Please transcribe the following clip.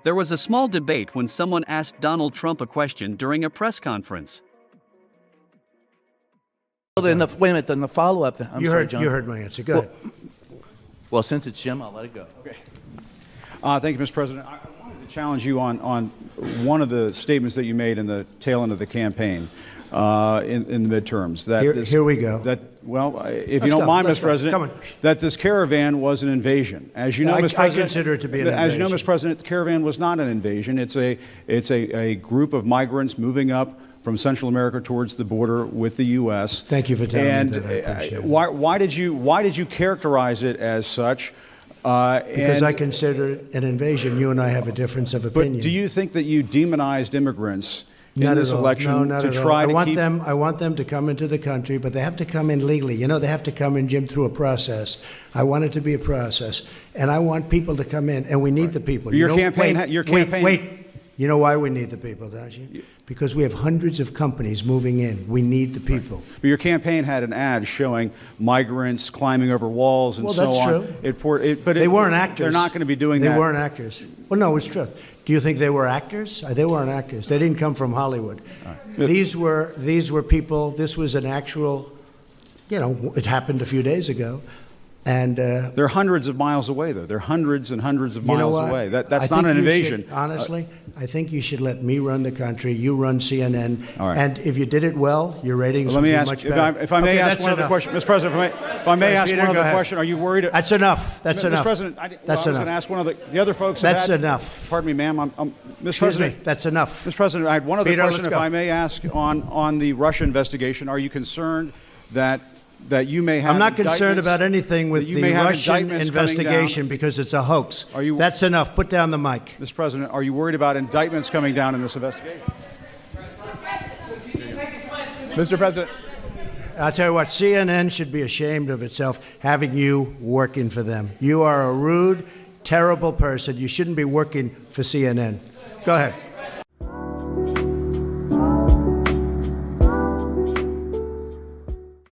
There was a small debate when someone asked Donald Trump a question during a press conference. Well, then wait a minute. Then the follow-up. I'm You sorry, heard, John. you heard my answer. Go ahead. Well, since it's Jim, I'll let it go. Okay. Thank you, Mr. President. I wanted to challenge you on one of the statements that you made in the tail end of the campaign in the midterms. That Here we go. That, well, if you Let's don't go. mind, Let's Mr. go. President, Come on. that this caravan was an invasion. As you know, I Mr. President, consider it to be an As you know, invasion. Mr. President, the caravan was not an invasion. It's a group of migrants moving up from Central America towards the border with the U.S. Thank you for telling me and that. I appreciate it. why did you characterize it as such? Because I consider it an invasion. You and I have a difference of opinion. But do you think that you demonized immigrants in Not this at all. election No, not to at all. try to keep? I want them to come into the country, but they have to come in legally. You know, they have to come in, Jim, through a process. I want it to be a process, and I want people to come in, and we need the people. Your You know, campaign. Wait. You know why we need the people, don't you? Because we have hundreds of companies moving in. We need the people. But your campaign had an ad showing migrants climbing over walls and Well, so that's on. true. They weren't actors. They're not going to be doing that. They weren't actors. Well, no, it's true. Do you think they were actors? They weren't actors. They didn't come from Hollywood. These were people. This was an actual. You know, it happened a few days ago, and They're hundreds of miles away, though. They're hundreds and hundreds of you know miles what? away. I That's think not an you invasion. should- honestly, I think you should let me run the country. You run CNN, All right. and if you did it well, your ratings Let would me be ask, much if better. I may Okay, ask that's one other enough. question, Mr. President. If I may ask Peter, one go other ahead. question, are you worried? That's enough. That's Mr. enough. President, That's I was going enough. to ask one of the other folks. have That's had- enough. Pardon me, ma'am. Mr. Excuse President, me. That's enough. Mr. President, I had one other Peter, question, let's if go. I may ask, on the Russia investigation. Are you concerned that you may have? I'm not concerned indictments- about anything with that you the may have Russian indictments coming down? investigation because it's a hoax. Are you- That's enough. Put down the mic. Mr. President, are you worried about indictments coming down in this investigation? Mr. President. I'll tell you what, CNN should be ashamed of itself having you working for them. You are a rude, terrible person. You shouldn't be working for CNN. Go ahead.